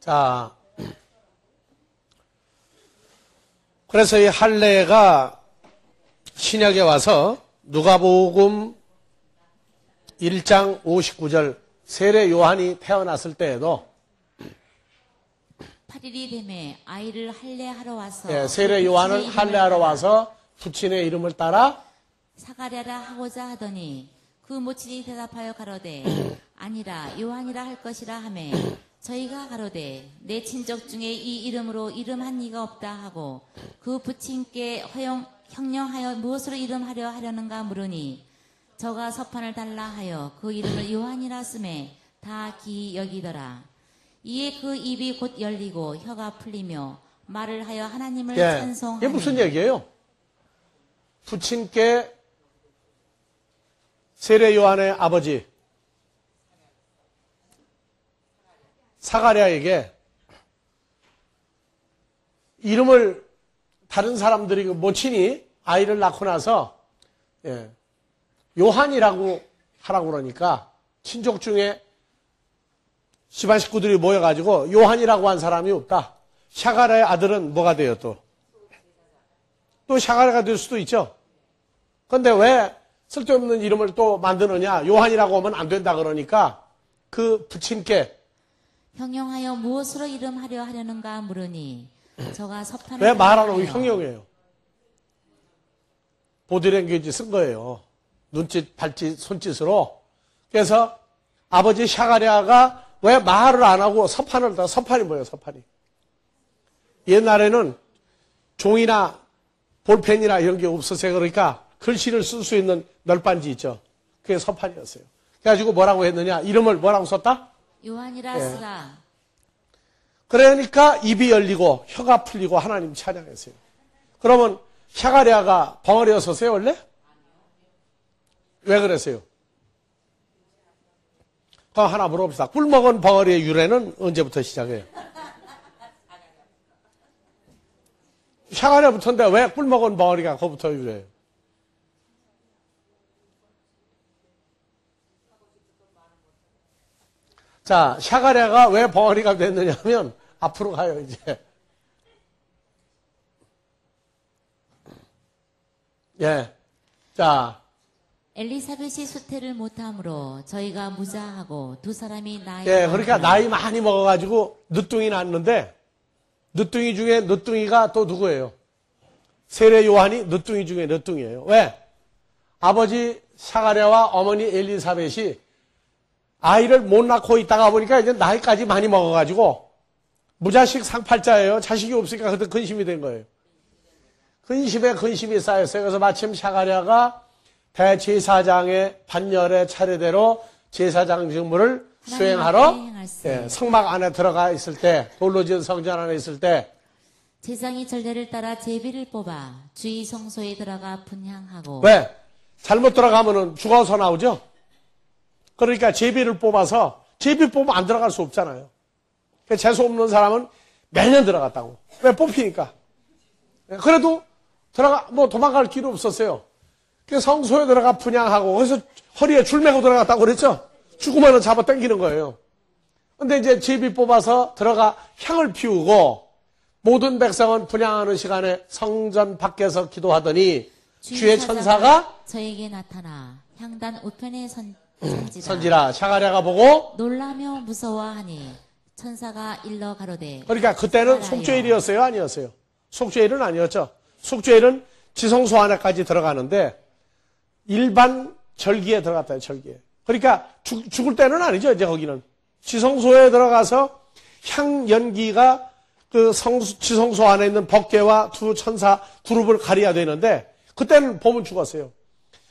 자, 그래서 이 할례가 신약에 와서 누가복음 1장 59절 세례 요한이 태어났을 때에도 8일이 되매 아이를 할례하러 와서 세례 요한은 할례하러 와서 부친의 이름을 따라 사가랴라 하고자 하더니 그 모친이 대답하여 가로되 아니라 요한이라 할 것이라 하매 저희가 가로되 내 친족 중에 이 이름으로 이름한 이가 없다 하고 그 부친께 형령하여 무엇으로 이름하려 하려는가 물으니 저가 서판을 달라 하여 그 이름을 요한이라 쓰매 다 기이 여기더라. 이에 그 입이 곧 열리고 혀가 풀리며 말을 하여 하나님을 찬송하니. 이게 무슨 얘기예요? 부친께 세례 요한의 아버지 사가랴에게 이름을 다른 사람들이 그 모친이 아이를 낳고 나서 요한이라고 하라고 그러니까 친족 중에 집안 식구들이 모여가지고 요한이라고 한 사람이 없다. 샤가랴의 아들은 뭐가 돼요 또? 또 샤가랴가 될 수도 있죠. 그런데 왜 쓸데없는 이름을 또 만드느냐? 요한이라고 하면 안 된다 그러니까 그 부친께 형용하여 무엇으로 이름하려 하려는가 물으니 저가 서판을 왜 말하는 게 형용이에요? 보디랭귀지 쓴 거예요. 눈짓, 발짓, 손짓으로. 그래서 아버지 샤가랴가 왜 말을 안 하고 서판을 다 서판이 뭐예요? 서판이. 옛날에는 종이나 볼펜이나 이런 게 없었어요. 그러니까 글씨를 쓸 수 있는 널빤지 있죠. 그게 서판이었어요. 그래가지고 뭐라고 했느냐? 이름을 뭐라고 썼다? 요한이라 쓰라. 그러니까 입이 열리고 혀가 풀리고 하나님 찬양했어요. 그러면 샤가랴가 벙어리였었어요 원래? 왜 그랬어요? 그럼 하나 물어봅시다. 꿀먹은 벙어리의 유래는 언제부터 시작해요? 샤가랴부터인데 왜 꿀먹은 벙어리가 그거부터 유래해요? 자, 샤가랴가 왜 벙어리가 됐느냐 하면 앞으로 가요 이제. 자, 엘리사벳이 수태를 못함으로 저희가 무자하고 두 사람이 그러니까 나이 많이 먹어가지고 늦둥이 낳는데 늦둥이 중에 늦둥이가 또 누구예요? 세례 요한이 늦둥이 중에 늦둥이에요. 왜? 아버지 샤가랴와 어머니 엘리사벳이 아이를 못 낳고 있다가 보니까 이제 나이까지 많이 먹어가지고 무자식 상팔자예요. 자식이 없으니까 그때 근심이 된 거예요. 근심에 근심이 쌓였어요. 그래서 마침 샤가랴가 대제사장의 반열의 차례대로 제사장 직무를 수행하러 성막 안에 들어가 있을 때, 돌로 지은 성전 안에 있을 때 제사장이 전례를 따라 제비를 뽑아 주의 성소에 들어가 분향하고. 왜? 잘못 들어가면은 죽어서 나오죠? 그러니까 제비를 뽑아서, 제비 뽑으면 안 들어갈 수 없잖아요. 재수 없는 사람은 매년 들어갔다고. 왜? 뽑히니까. 그래도 도망갈 길이 없었어요. 성소에 들어가 분향하고, 그래서 허리에 줄 매고 들어갔다고 그랬죠? 죽으면은 잡아 당기는 거예요. 근데 이제 제비 뽑아서 들어가 향을 피우고, 모든 백성은 분향하는 시간에 성전 밖에서 기도하더니, 주의 천사가 저에게 나타나 향단 우편에 선지라. 샤가랴가 보고 놀라며 무서워하니 천사가 일러 가로되. 그러니까 그때는 속죄일이었어요? 아니었어요? 속죄일은 아니었죠. 속죄일은 지성소 안에까지 들어가는데 일반 절기에 들어갔다요. 절기에. 그러니까 죽을 때는 아니죠. 이제 거기는 지성소에 들어가서 향 연기가 그 지성소 안에 있는 법궤와 두 천사 그룹을 가려야 되는데 그때는 보면 죽었어요.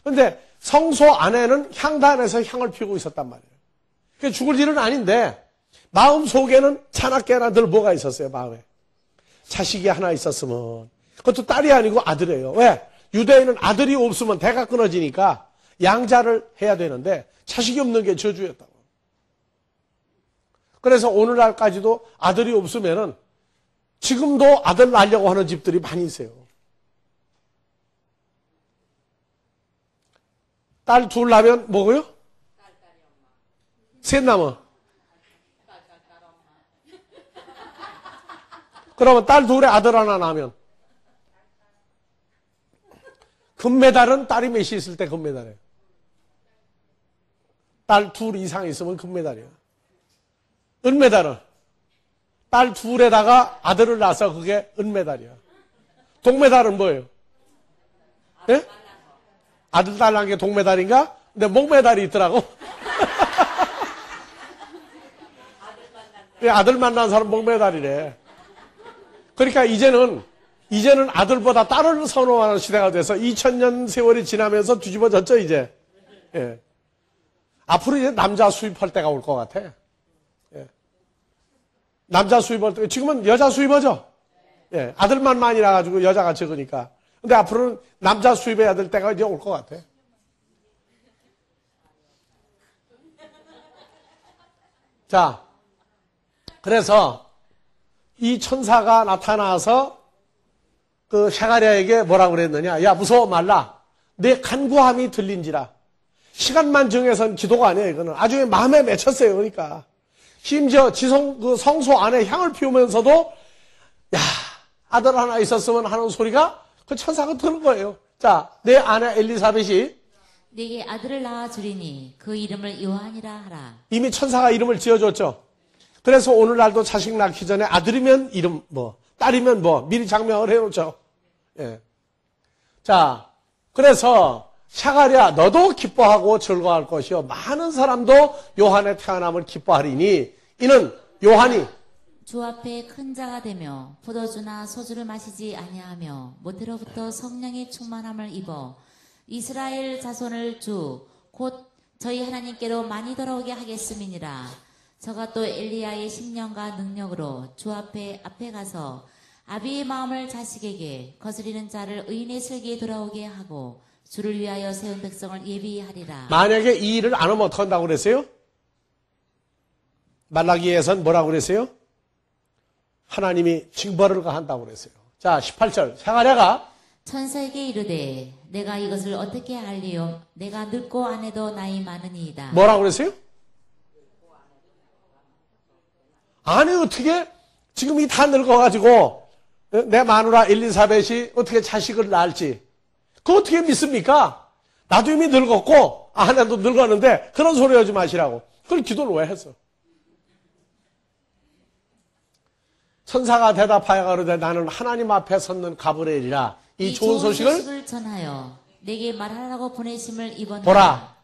그런데 성소 안에는 향단에서 향을 피우고 있었단 말이에요. 그러니까 죽을 일은 아닌데 마음 속에는 차납게나 늘 뭐가 있었어요. 마음에 자식이 하나 있었으면, 그것도 딸이 아니고 아들이에요. 왜? 유대인은 아들이 없으면 대가 끊어지니까 양자를 해야 되는데 자식이 없는 게 저주였다고. 그래서 오늘날까지도 아들이 없으면은 지금도 아들 낳으려고 하는 집들이 많이 있어요. 딸 둘 낳으면 뭐고요? 셋 낳으면 그러면 딸 둘에 아들 하나 나면 금메달은 딸이 몇이 있을 때 금메달이에요. 딸 둘 이상 있으면 금메달이에요. 은메달은 딸 둘에다가 아들을 낳아서 그게 은메달이야. 동메달은 뭐예요? 예? 아들 딸 낳은 게 동메달인가? 근데 목메달이 있더라고. 아들 만난 사람 목메달이래. 그러니까 이제는 아들보다 딸을 선호하는 시대가 돼서 2000년 세월이 지나면서 뒤집어졌죠, 이제. 예. 앞으로 이제 남자 수입할 때가 올 것 같아. 예. 남자 수입할 때, 지금은 여자 수입하죠? 예. 아들만 많이 나가지고 여자가 적으니까. 근데 앞으로는 남자 수입해야 될 때가 이제 올 것 같아. 자, 그래서 이 천사가 나타나서 그 샤가랴에게 뭐라고 그랬느냐? 야, 무서워 말라. 내 간구함이 들린지라. 시간만 정해서는 기도가 아니에요. 이거는 아주 마음에 맺혔어요. 그러니까 심지어 그 성소 안에 향을 피우면서도 야, 아들 하나 있었으면 하는 소리가 그 천사가 들은 거예요. 자, 내 아내 엘리사벳이 네게 아들을 낳아 주리니 그 이름을 요한이라 하라. 이미 천사가 이름을 지어줬죠. 그래서 오늘날도 자식 낳기 전에 아들이면 이름 뭐, 딸이면 뭐 미리 장명을 해놓죠. 예. 자, 그래서 샤가랴 너도 기뻐하고 즐거워할 것이요 많은 사람도 요한의 태어남을 기뻐하리니 이는 요한이 주 앞에 큰 자가 되며 포도주나 소주를 마시지 아니하며 모태로부터 성령의 충만함을 입어 이스라엘 자손을 주 곧 저희 하나님께로 많이 돌아오게 하겠음이니라. 저가 또 엘리야의 심령과 능력으로 주 앞에 가서 아비의 마음을 자식에게 거스리는 자를 의인의 슬기에 돌아오게 하고 주를 위하여 세운 백성을 예비하리라. 만약에 이 일을 안 하면 어떻게 한다고 그랬어요? 말라기에선 뭐라고 그랬어요? 하나님이 징벌을 가한다고 그랬어요. 자, 18절. 샤가랴가 천사에게 이르되 내가 이것을 어떻게 알리요? 내가 늙고 아내도 나이 많으니이다. 뭐라고 그랬어요? 아니 어떻게 지금이 다 늙어가지고 내 마누라 엘리사벳이 어떻게 자식을 낳을지 그거 어떻게 믿습니까? 나도 이미 늙었고 아내도 늙었는데 그런 소리 하지 마시라고. 그걸 기도를 왜 했어? 천사가 대답하여 가로되 나는 하나님 앞에 섰는 가브리엘이라. 이 좋은 소식을 전하여 내게 말하라고 보내심을 이번에 보라.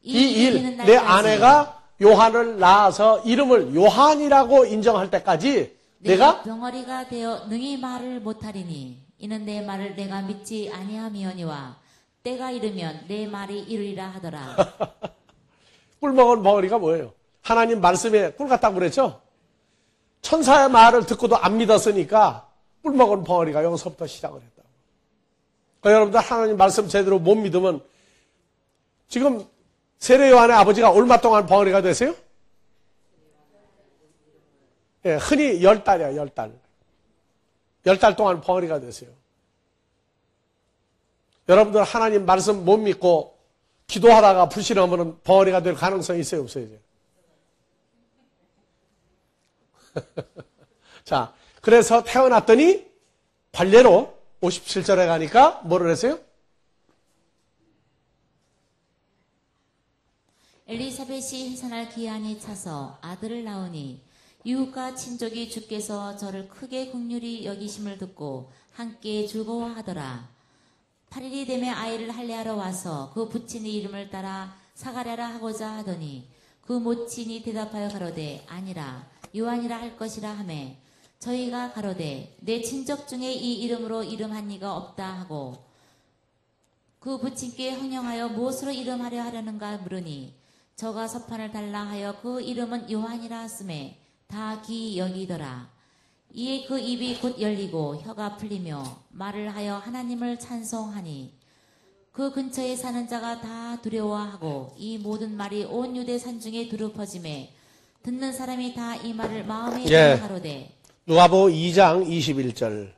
이 일 내 아내가 요한을 낳아서 이름을 요한이라고 인정할 때까지 내가 병아리가 되어 능히 말을 못하리니 이는 내 말을 내가 믿지 아니함이오니와 때가 이르면 내 말이 이루리라 하더라. 꿀 먹은 벙어리가 뭐예요? 하나님 말씀에 꿀 같다고 그랬죠? 천사의 말을 듣고도 안 믿었으니까 꿀 먹은 벙어리가 여기서부터 시작을 했다고. 그러니까 여러분들 하나님 말씀 제대로 못 믿으면 지금 세례 요한의 아버지가 얼마 동안 벙어리가 되세요? 예, 흔히 10달이야, 10달. 10달 동안 벙어리가 되세요. 여러분들 하나님 말씀 못 믿고 기도하다가 불신하면 벙어리가 될 가능성이 있어요, 없어요? 이제? 자, 그래서 태어났더니 관례로 57절에 가니까 뭐를 했어요? 엘리사벳이 해산할 기한이 차서 아들을 낳으니 이웃과 친족이 주께서 저를 크게 긍휼히 여기심을 듣고 함께 즐거워하더라. 8일이 되매 아이를 할례하러 와서 그 부친의 이름을 따라 사가랴라 하고자 하더니 그 모친이 대답하여 가로되 아니라 요한이라 할 것이라 하매 저희가 가로되 내 친족 중에 이 이름으로 이름한 이가 없다 하고 그 부친께 흥령하여 무엇으로 이름하려 하려는가 물으니 저가 서판을 달라 하여 그 이름은 요한이라 하심에 다 기 여기더라. 이에 그 입이 곧 열리고 혀가 풀리며 말을 하여 하나님을 찬송하니 그 근처에 사는 자가 다 두려워하고 이 모든 말이 온 유대 산중에 두루 퍼짐에 듣는 사람이 다 이 말을 마음에 생각하로되 누가복음 2장 21절.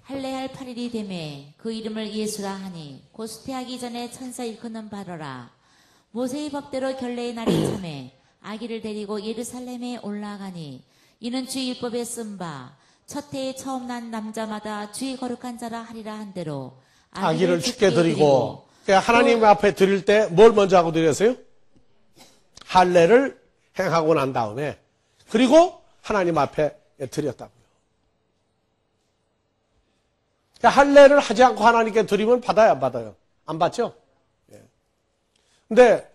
할례할 8일이 되매 그 이름을 예수라 하니 곧 수태하기 전에 천사 일컫는 바로라. 모세의 법대로 결례의 날이 참에 아기를 데리고 예루살렘에 올라가니 이는 주의 율법에 쓴 바 첫 해에 처음 난 남자마다 주의 거룩한 자라 하리라 한 대로 아기를 죽게 드리고 그러니까 하나님 앞에 드릴 때 뭘 먼저 하고 드렸어요? 할례를 행하고 난 다음에 그리고 하나님 앞에 드렸다고요. 그러니까 할례를 하지 않고 하나님께 드리면 받아요, 안 받아요? 안 받죠? 근데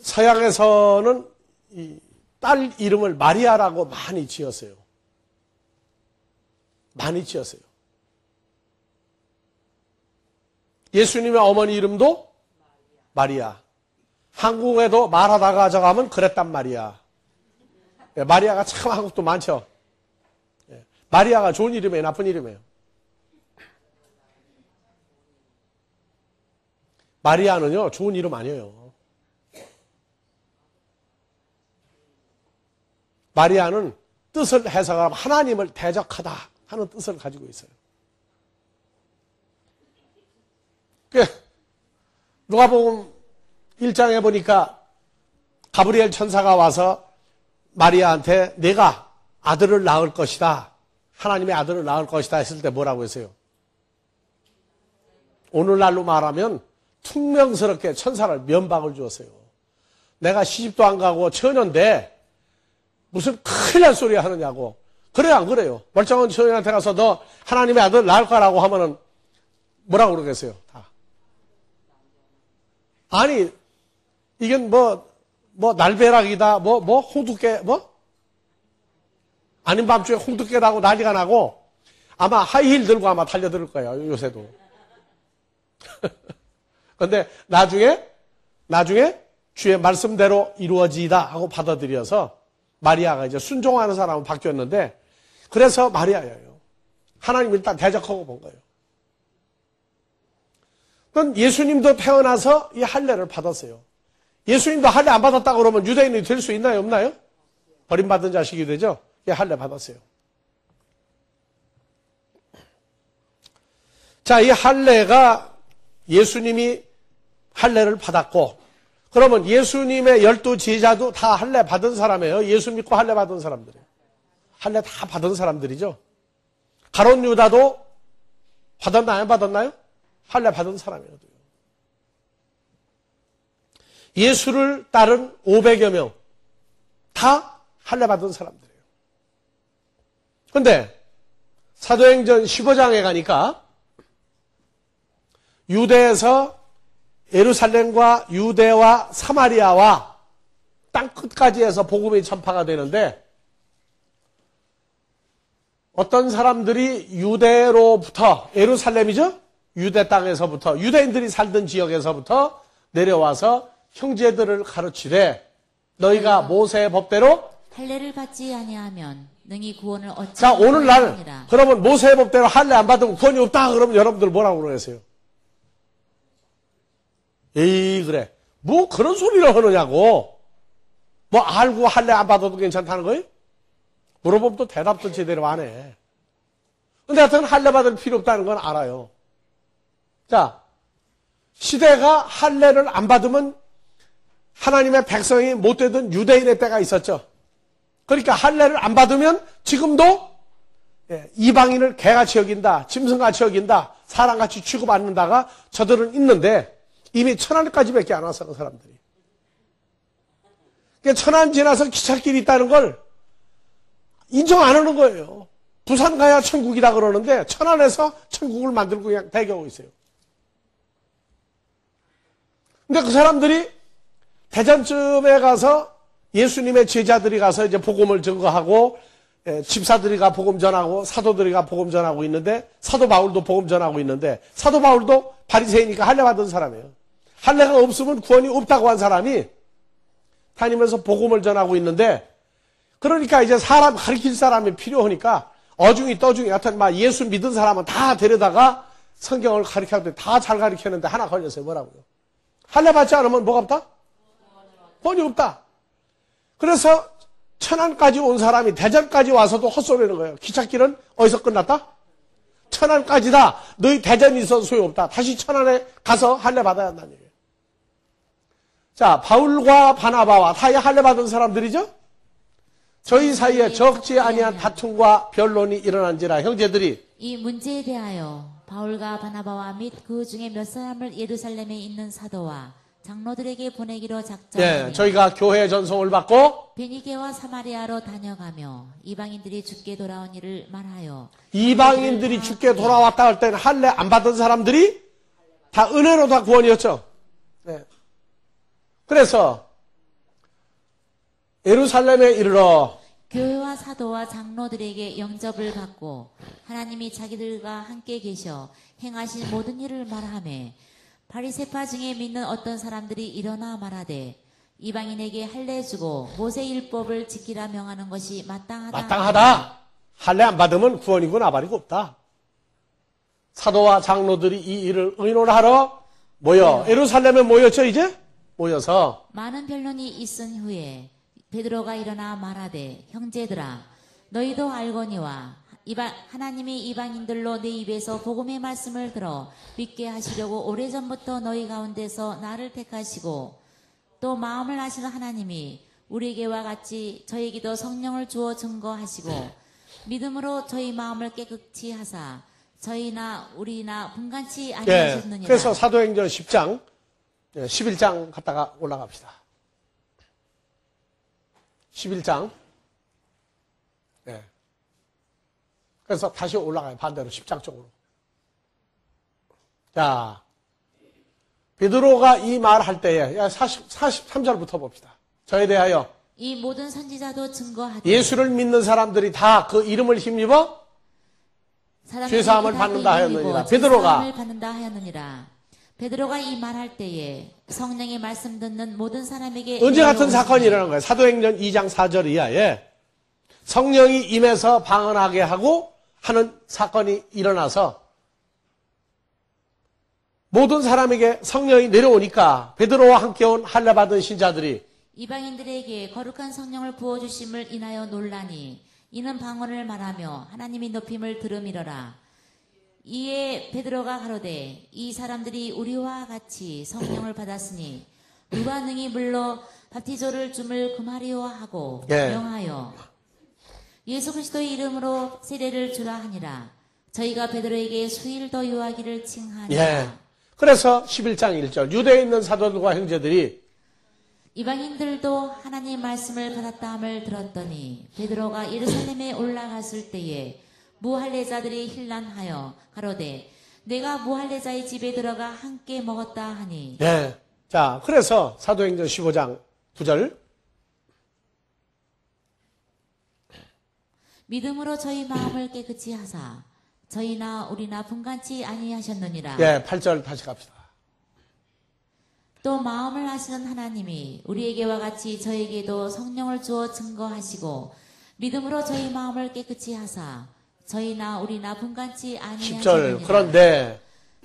서양에서는 이 딸 이름을 마리아라고 많이 지었어요. 많이 지었어요. 예수님의 어머니 이름도 마리아. 한국에도 말하다가 가져가면 그랬단 말이야. 마리아가 참 한국도 많죠. 마리아가 좋은 이름이에요, 나쁜 이름이에요? 마리아는요, 좋은 이름 아니에요. 마리아는 뜻을 해석하면 하나님을 대적하다 하는 뜻을 가지고 있어요. 누가복음 1장에 보니까 가브리엘 천사가 와서 마리아한테 내가 아들을 낳을 것이다. 하나님의 아들을 낳을 것이다 했을 때 뭐라고 했어요? 오늘날로 말하면 퉁명스럽게 천사를 면박을 주었어요. 내가 시집도 안 가고 처녀인데 무슨 큰일 날 소리 하느냐고. 그래요, 안 그래요? 멀쩡한 처녀한테 가서 너 하나님의 아들 낳을 거라고 하면은 뭐라고 그러겠어요? 다. 아니, 이건 날벼락이다, 홍두깨, 아닌 밤중에 홍두깨라고 난리가 나고 아마 하이힐 들고 아마 달려들 거예요, 요새도. 근데 나중에 주의 말씀대로 이루어지다 하고 받아들여서 마리아가 이제 순종하는 사람은 바뀌었는데 그래서 마리아예요. 하나님 일단 대적하고 본 거예요. 그럼 예수님도 태어나서 이 할례를 받았어요. 예수님도 할례 안 받았다 그러면 유대인이 될 수 있나요, 없나요? 버림받은 자식이 되죠. 예, 할례 받았어요. 자, 이 할례가 예수님이 할례를 받았고 그러면 예수님의 12 제자도 다 할례 받은 사람이에요. 예수 믿고 할례 받은 사람들이에요. 할례 다 받은 사람들이죠. 가룟 유다도 받았나요? 안 받았나요? 할례 받은 사람이에요. 예수를 따른 500여 명 다 할례 받은 사람들이에요. 그런데 사도행전 15장에 가니까 유대에서 예루살렘과 유대와 사마리아와 땅 끝까지 해서 복음이 전파가 되는데 어떤 사람들이 유대로부터 예루살렘이죠? 유대 땅에서부터 유대인들이 살던 지역에서부터 내려와서 형제들을 가르치되 너희가 모세의 법대로 할례를 받지 아니하면 능히 구원을 얻지 자 오늘날 못하느니라. 그러면 모세의 법대로 할례 안 받으면 구원이 없다 그러면 여러분들 뭐라고 그러겠어요? 에이 그래 뭐 그런 소리를 하느냐고 뭐 알고 할례 안 받아도 괜찮다는 거예요? 물어보면 또 대답도 제대로 안 해. 근데 하여튼 할례 받을 필요 없다는 건 알아요. 자 시대가 할례를 안 받으면 하나님의 백성이 못 되던 유대인의 때가 있었죠. 그러니까 할례를 안 받으면 지금도 이방인을 개같이 여긴다, 짐승같이 여긴다, 사람같이 취급받는다가 저들은 있는데 이미 천안까지밖에 안 왔어 그 사람들이. 그러니까 천안 지나서 기찻길이 있다는 걸 인정 안 하는 거예요. 부산 가야 천국이다 그러는데 천안에서 천국을 만들고 그냥 대기하고 있어요. 근데 그 사람들이 대전쯤에 가서 예수님의 제자들이 가서 이제 복음을 증거하고 집사들이 가 복음 전하고 사도들이 가 복음 전하고 있는데 사도 바울도 복음 전하고 있는데 사도 바울도 바리새이니까 할례 받은 사람이에요. 할례가 없으면 구원이 없다고 한 사람이 다니면서 복음을 전하고 있는데 그러니까 이제 사람 가르칠 사람이 필요하니까 어중이 떠중이 하여튼 막 예수 믿은 사람은 다 데려다가 성경을 가르쳤는데 다 잘 가르쳤는데 하나 걸렸어요. 뭐라고요? 할례 받지 않으면 뭐가 없다? 구원이 없다. 그래서 천안까지 온 사람이 대전까지 와서도 헛소리하는 거예요. 기찻길은 어디서 끝났다? 천안까지다. 너희 대전이 있어도 소용없다. 다시 천안에 가서 할례 받아야 한다는 얘기예요. 자, 바울과 바나바와 다 할례 받은 사람들이죠? 저희 사이에 적지 아니한 다툼과 변론이 일어난지라 형제들이 이 문제에 대하여 바울과 바나바와 및 그 중에 몇 사람을 예루살렘에 있는 사도와 장로들에게 보내기로 작정하니 저희가 교회 전송을 받고 베니게와 사마리아로 다녀가며 이방인들이 죽게 돌아온 일을 말하여 이방인들이 죽게 돌아왔다 할 때는 할례 안 받은 사람들이 다 은혜로 다 구원이었죠. 네. 그래서 예루살렘에 이르러 교회와 사도와 장로들에게 영접을 받고 하나님이 자기들과 함께 계셔 행하신 모든 일을 말하매 바리새파 중에 믿는 어떤 사람들이 일어나 말하되 이방인에게 할례 주고 모세 율법을 지키라 명하는 것이 마땅하다. 할례 안 받으면 구원이고 나발이고 없다. 사도와 장로들이 이 일을 의논하러 모여 예루살렘에 모였죠. 이제 모여서 많은 변론이 있은 후에 베드로가 일어나 말하되 형제들아 너희도 알거니와 하나님이 이방인들로 내 입에서 복음의 말씀을 들어 믿게 하시려고 오래전부터 너희 가운데서 나를 택하시고 또 마음을 아시는 하나님이 우리에게와 같이 저에게도 성령을 주어 증거하시고 믿음으로 저희 마음을 깨끗이 하사 저희나 우리나 분간치 아니하셨느니라. 그래서 사도행전 10장 11장 갔다가 올라갑시다. 11장. 그래서 다시 올라가요. 반대로 10장 쪽으로. 자, 베드로가 이 말 할 때에 43절부터 봅시다. 저에 대하여 이 모든 선지자도 증거하되 예수를 믿는 사람들이 다 그 이름을 힘입어 죄사함을 받는다 하였느니라. 베드로가 이 말할 때에 성령의 말씀 듣는 모든 사람에게 언제 같은 사건이 일어난 거예요. 사도행전 2장 4절 이하에 성령이 임해서 방언하게 하고 하는 사건이 일어나서 모든 사람에게 성령이 내려오니까 베드로와 함께 온 할례 받은 신자들이 이방인들에게 거룩한 성령을 부어주심을 인하여 논라니 이는 방언을 말하며 하나님이 높임을 들음이러라. 이에 베드로가 가로되 이 사람들이 우리와 같이 성령을 받았으니 누가 능히 물러 바티조를 줌을 금하리오 하고 명하여 예수 그리스도의 이름으로 세례를 주라 하니라. 저희가 베드로에게 수일 더 요하기를 칭하니라. 그래서 11장 1절 유대에 있는 사도들과 형제들이 이방인들도 하나님 말씀을 받았다 함을 들었더니 베드로가 예루살렘에 올라갔을 때에 무할례자들이 힐난하여 가로되 내가 무할례자의 집에 들어가 함께 먹었다 하니. 자, 그래서 사도행전 15장 9절 믿음으로 저희 마음을 깨끗이 하사 저희나 우리나 분간치 아니하셨느니라. 8절 다시 갑시다. 또 마음을 아시는 하나님이 우리에게와 같이 저에게도 성령을 주어 증거하시고 믿음으로 저희 마음을 깨끗이 하사 저희나 우리나 분간치 아니하셨느니라. 10절 그런데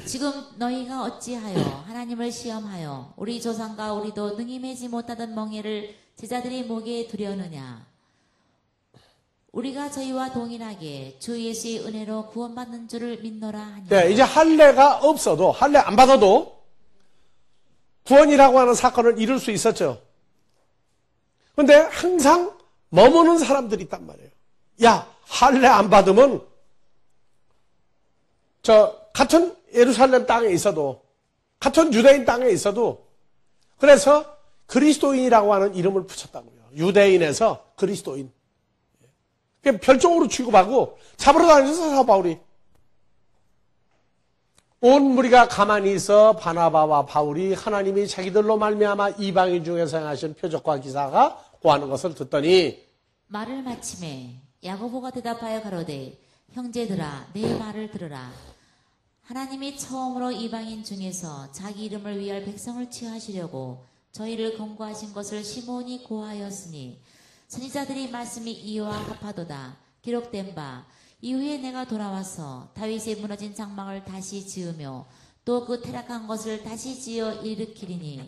지금 너희가 어찌하여 하나님을 시험하여 우리 조상과 우리도 능히 매지 못하던 멍에를 제자들이 목에 두려느냐. 우리가 저희와 동일하게 주 예수의 은혜로 구원받는 줄을 믿노라 하니라. 이제 할례가 없어도 할례 안 받아도 구원이라고 하는 사건을 이룰 수 있었죠. 그런데 항상 머무는 사람들이 있단 말이에요. 야, 할례 안 받으면 같은 예루살렘 땅에 있어도 같은 유대인 땅에 있어도 그래서 그리스도인이라고 하는 이름을 붙였다고요. 유대인에서 그리스도인. 별종으로 취급하고 잡으러 다니면서 사바울이 온 무리가 가만히 있어 바나바와 바울이 하나님이 자기들로 말미암아 이방인 중에서 행하신 표적과 기사가 고하는 것을 듣더니 말을 마침에 야고보가 대답하여 가로되 형제들아 내 말을 들으라. 하나님이 처음으로 이방인 중에서 자기 이름을 위할 백성을 취하시려고 저희를 권고하신 것을 시몬이 고하였으니 선지자들이 말씀이 이와 합하도다. 기록된 바 이후에 내가 돌아와서 다윗의 무너진 장막을 다시 지으며 또 그 타락한 것을 다시 지어 일으키리니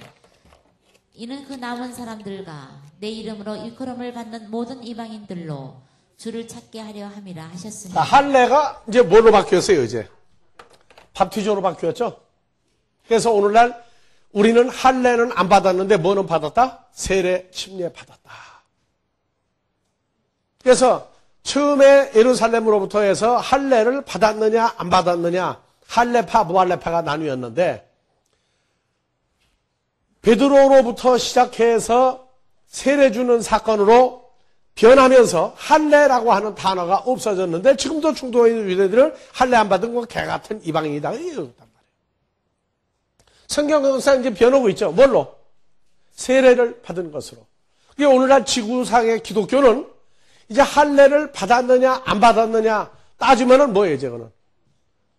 이는 그 남은 사람들과 내 이름으로 일컬음을 받는 모든 이방인들로 주를 찾게 하려 함이라 하셨으니. 할례가 이제 뭘로 바뀌었어요? 이제 밥티조로 바뀌었죠. 그래서 오늘날 우리는 할례는 안 받았는데 뭐는 받았다? 세례 침례 받았다. 그래서 처음에 예루살렘으로부터 해서 할례를 받았느냐 안 받았느냐 할례파 무할례파가 나뉘었는데 베드로로부터 시작해서 세례 주는 사건으로 변하면서 할례라고 하는 단어가 없어졌는데 지금도 중동에 있는 유대들은 할례 안 받은 건 개 같은 이방인이다. 이렇단 말이에요. 성경에서 이제 변하고 있죠. 뭘로? 세례를 받은 것으로. 그게 오늘날 지구상의 기독교는 이제 할례를 받았느냐 안 받았느냐 따지면은 뭐예요, 저거는?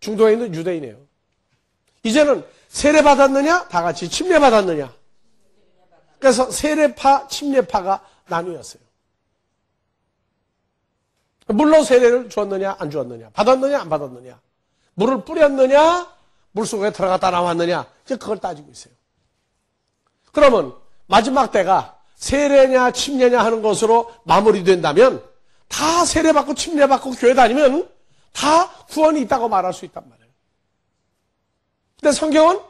중동에 있는 유대인이에요. 이제는 세례 받았느냐 다 같이 침례 받았느냐. 그래서 세례파 침례파가 나뉘었어요. 물로 세례를 주었느냐 안 주었느냐 받았느냐 안 받았느냐 물을 뿌렸느냐 물속에 들어갔다 나왔느냐 이제 그걸 따지고 있어요. 그러면 마지막 때가 세례냐 침례냐 하는 것으로 마무리된다면 다 세례받고 침례받고 교회 다니면 다 구원이 있다고 말할 수 있단 말이에요. 근데 성경은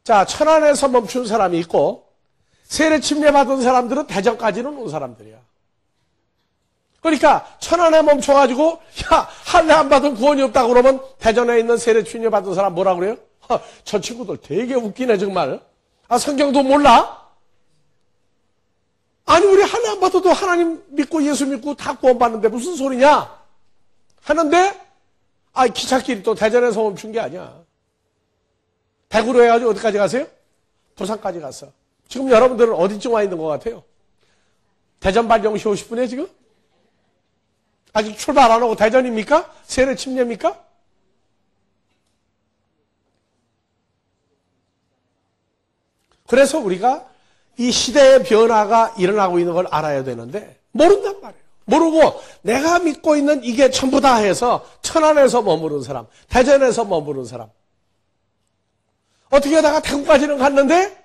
자 천안에서 멈춘 사람이 있고 세례 침례받은 사람들은 대전까지는 온 사람들이야. 그러니까 천안에 멈춰가지고 야 할례 안 받은 구원이 없다고 그러면 대전에 있는 세례 침례받은 사람 뭐라 그래요? 저 친구들 되게 웃기네 정말. 아 성경도 몰라? 아니 우리 할례 안 받아도 하나님 믿고 예수 믿고 다 구원받는데 무슨 소리냐? 하는데 아 기찻길이 또 대전에서 멈춘 게 아니야. 대구로 해가지고 어디까지 가세요? 부산까지 갔어. 지금 여러분들은 어디쯤 와 있는 것 같아요? 대전 발 0시 50분에 지금? 아직 출발 안 하고 대전입니까? 세례 침례입니까? 그래서 우리가 이 시대의 변화가 일어나고 있는 걸 알아야 되는데 모른단 말이에요. 모르고 내가 믿고 있는 이게 전부 다 해서 천안에서 머무른 사람, 대전에서 머무른 사람. 어떻게 하다가 대구까지는 갔는데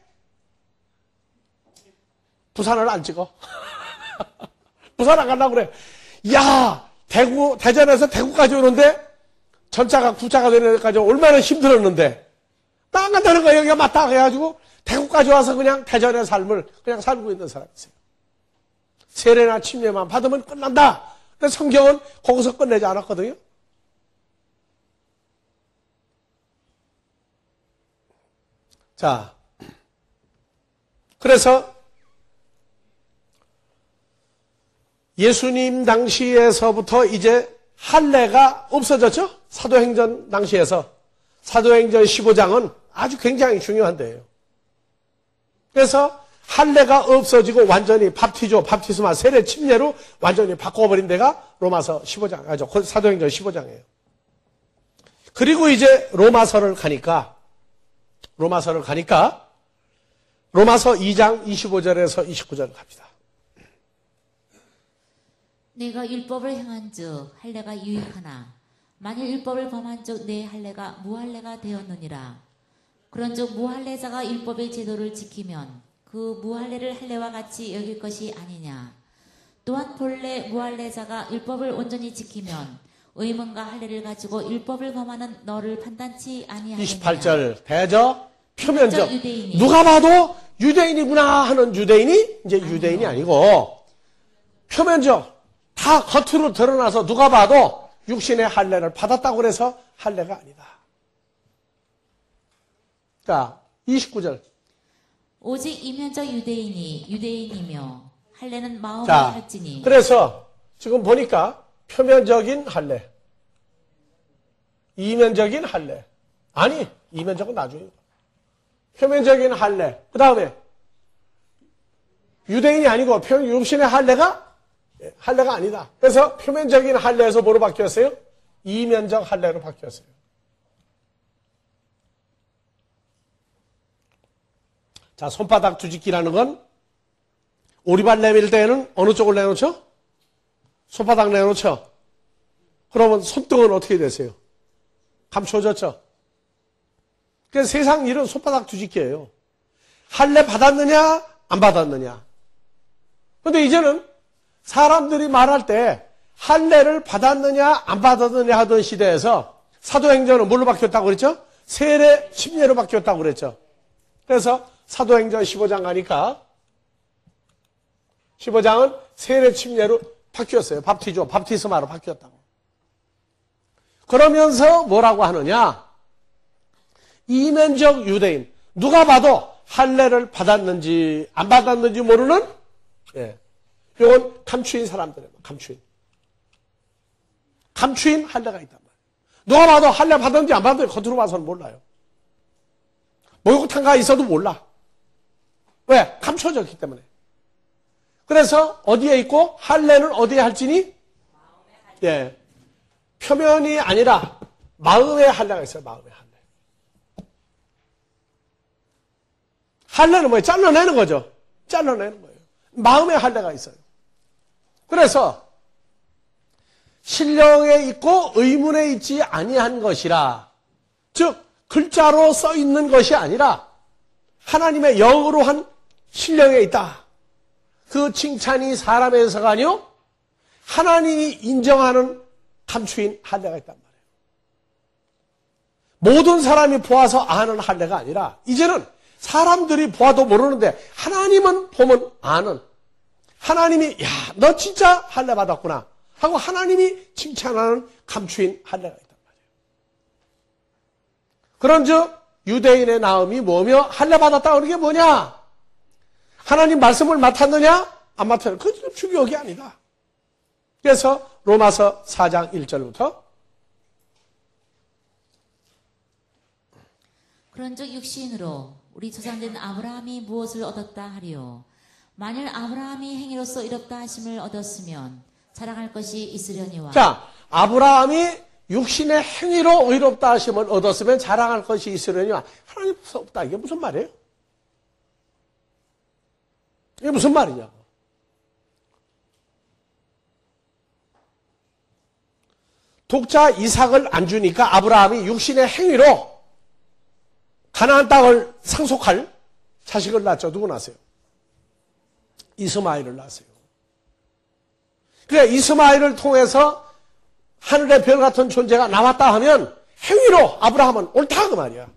부산을 안 찍어. 부산 안 가려고 그래. 야, 대전에서 대구까지 오는데 전차가 구차가 되는 데까지 얼마나 힘들었는데 나 안 간다는 거야. 여기가 맞다 해가지고 대구까지 와서 그냥 대전의 삶을 그냥 살고 있는 사람이세요. 세례나 침례만 받으면 끝난다. 근데 성경은 거기서 끝내지 않았거든요. 자, 그래서 예수님 당시에서부터 이제 할례가 없어졌죠? 사도행전 당시에서. 사도행전 15장은 아주 굉장히 중요한 데예요. 그래서 할례가 없어지고 완전히 밥티스마, 세례 침례로 완전히 바꿔버린 데가 로마서 15장, 사도행전 15장이에요. 그리고 이제 로마서를 가니까 로마서 2장 25절에서 29절 갑니다. 내가 율법을 행한즉 할례가 유익하나 만일 율법을 범한즉 내 할례가 무할례가 되었느니라. 그런즉 무할례자가 율법의 제도를 지키면 그 무할례를 할례와 같이 여길 것이 아니냐. 또한 본래 무할례자가 율법을 온전히 지키면 의문과 할례를 가지고 율법을 범하는 너를 판단치 아니하느냐. 28절 대저 표면적 유대인이. 누가 봐도 유대인이구나 하는 유대인이 이제 유대인이 아니고 표면적 다 겉으로 드러나서 누가 봐도 육신의 할례를 받았다고 그래서 할례가 아니다. 자, 29절. 오직 이면적 유대인이 유대인이며 할례는 마음으로 자, 할지니. 그래서 지금 보니까 표면적인 할례, 이면적인 할례. 아니, 이면적은 나중에. 표면적인 할례. 그 다음에 유대인이 아니고 육신의 할례가 아니다. 그래서 표면적인 할례에서 뭐로 바뀌었어요? 이면적 할례로 바뀌었어요. 자, 손바닥 뒤집기라는 건 오리발 내밀 때에는 어느 쪽을 내놓죠? 손바닥 내놓죠? 그러면 손등은 어떻게 되세요? 감춰졌죠? 그래서 세상 일은 손바닥 뒤집기예요. 할례 받았느냐 안 받았느냐. 그런데 이제는 사람들이 말할 때 할례를 받았느냐 안 받았느냐 하던 시대에서 사도행전은 뭘로 바뀌었다고 그랬죠? 세례 침례로 바뀌었다고 그랬죠. 그래서 사도행전 15장 가니까 15장은 세례 침례로 바뀌었어요. 밥티스마로 바뀌었다고. 그러면서 뭐라고 하느냐? 이면적 유대인, 누가 봐도 할례를 받았는지 안 받았는지 모르는, 이건 감추인 사람들이에요. 감추인 할례가 있단 말이에요. 누가 봐도 할례 받았는지 안 받았는지 겉으로 봐서는 몰라요. 목욕탕가 있어도 몰라. 왜? 감춰졌기 때문에. 그래서 어디에 있고 할례는 어디에 할지니? 표면이 아니라 마음의 할례가 있어요. 마음의 할례. 할례는 뭐예요? 잘라내는 거죠. 잘라내는 거예요. 마음의 할례가 있어요. 그래서 신령에 있고 의문에 있지 아니한 것이라, 즉 글자로 써 있는 것이 아니라 하나님의 영으로 한 신령에 있다. 그 칭찬이 사람에서가 아니요 하나님이 인정하는 감추인 할례가 있단 말이에요. 모든 사람이 보아서 아는 할례가 아니라 이제는 사람들이 보아도 모르는데 하나님은 보면 아는, 하나님이 야, 너 진짜 할례 받았구나 하고 하나님이 칭찬하는 감추인 할례가 있단 말이에요. 그런즉 유대인의 나음이 뭐며 할례 받았다 그런 게 뭐냐? 하나님 말씀을 맡았느냐? 안 맡았느냐? 그건 중요한 게 아니다. 그래서 로마서 4장 1절부터 그런즉 육신으로 우리 조상된 아브라함이 무엇을 얻었다 하리요? 만일 아브라함이 행위로서 이롭다 하심을 얻었으면 자랑할 것이 있으려니와. 자, 아브라함이 육신의 행위로 의롭다 하심을 얻었으면 자랑할 것이 있으려니와. 하나님 없다. 이게 무슨 말이에요? 이게 무슨 말이냐고. 독자 이삭을 안 주니까 아브라함이 육신의 행위로 가나안 땅을 상속할 자식을 낳죠. 누구 낳았어요? 이스마엘을 낳았어요. 그래, 이스마엘을 통해서 하늘의 별 같은 존재가 나왔다 하면 행위로 아브라함은 옳다 그 말이야.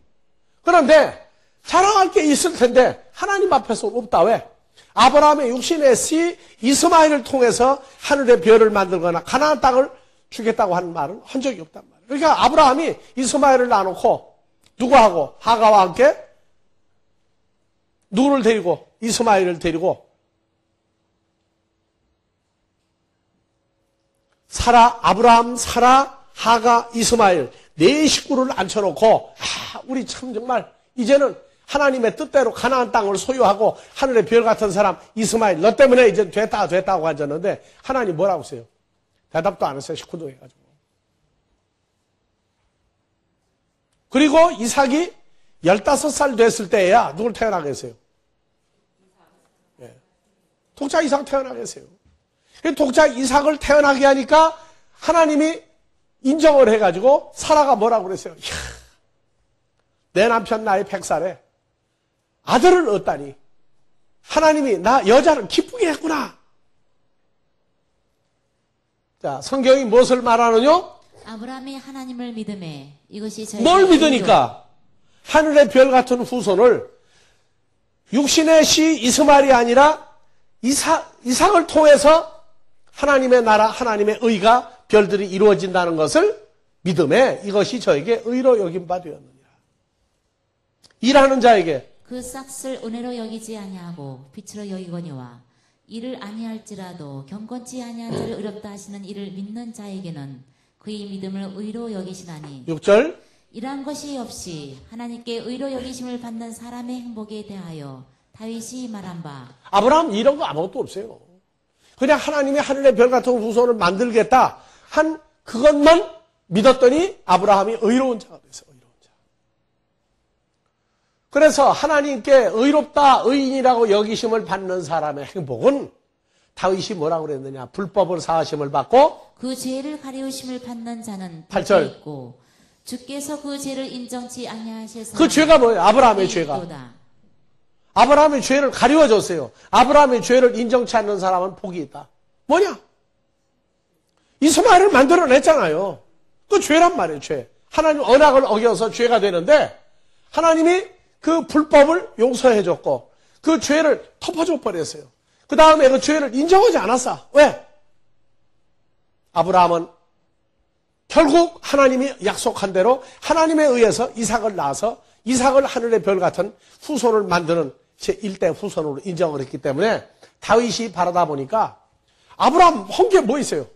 그런데 자랑할 게 있을 텐데 하나님 앞에서 없다. 왜? 아브라함의 육신의 씨 이스마엘을 통해서 하늘의 별을 만들거나 가나안 땅을 주겠다고 하는 말은 한 적이 없단 말이에요. 그러니까 아브라함이 이스마엘을 낳아놓고 누구하고? 하가와 함께 누구를 데리고? 이스마엘을 데리고 아브라함, 사라, 하가, 이스마엘 네 식구를 앉혀놓고 우리 참 정말 이제는 하나님의 뜻대로 가나안 땅을 소유하고 하늘의 별 같은 사람 이스마엘 너 때문에 이제 됐다고 하셨는데 하나님 뭐라고 했어요? 대답도 안 했어요. 식구동해가지고. 그리고 이삭이 15살 됐을 때에야 누굴 태어나게 했어요? 독자 이삭 태어나게 했어요. 독자 이삭을 태어나게 하니까 하나님이 인정을 해가지고 사라가 뭐라고 그랬어요? 이야, 내 남편 나이 100살에 아들을 얻다니 하나님이 나 여자를 기쁘게 했구나. 자, 성경이 무엇을 말하느냐? 아브라함이 하나님을 믿음에 이것이 저에게 뭘 믿으니까? 하늘의 별 같은 후손을 육신의 씨 이스마엘이 아니라 이삭을 통해서 하나님의 나라, 하나님의 의가 별들이 이루어진다는 것을 믿음에 이것이 저에게 의로 여긴 바 되었느니라. 일하는 자에게 그 싹을 은혜로 여기지 아니하고 빛으로 여기거니와 이를 아니할지라도 경건치 아니한 자를 의롭다 하시는 이를 믿는 자에게는 그의 믿음을 의로 여기시나니 6절 이러한 것이 없이 하나님께 의로 여기심을 받는 사람의 행복에 대하여 다윗이 말한 바 아브라함 이런 거 아무것도 없어요. 그냥 하나님이 하늘의 별 같은 후손을 만들겠다 한 그것만 믿었더니 아브라함이 의로운 자가 됐어요. 의로운 자. 그래서 하나님께 의롭다 의인이라고 여기심을 받는 사람의 행복은 다윗이 뭐라고 그랬느냐? 불법을 사하심을 받고 그 죄를 가리우심을 받는 자는 8절. 있고 주께서 그 죄를 인정치 아니하실 사람 그 죄가 뭐예요? 아브라함의 죄가. 있도다. 아브라함의 죄를 가리워줬어요. 아브라함의 죄를 인정치 않는 사람은 복이 있다. 뭐냐? 이스마엘을 만들어냈잖아요. 그 죄란 말이에요. 죄. 하나님 언약을 어겨서 죄가 되는데 하나님이 그 불법을 용서해 줬고 그 죄를 덮어줘 버렸어요. 그 다음에 그 죄를 인정하지 않았어. 왜? 아브라함은 결국 하나님이 약속한 대로 하나님에 의해서 이삭을 낳아서 이삭을 하늘의 별 같은 후손을 만드는 제1대 후손으로 인정을 했기 때문에 다윗이 바라다 보니까 아브라함 한 게 뭐 있어요?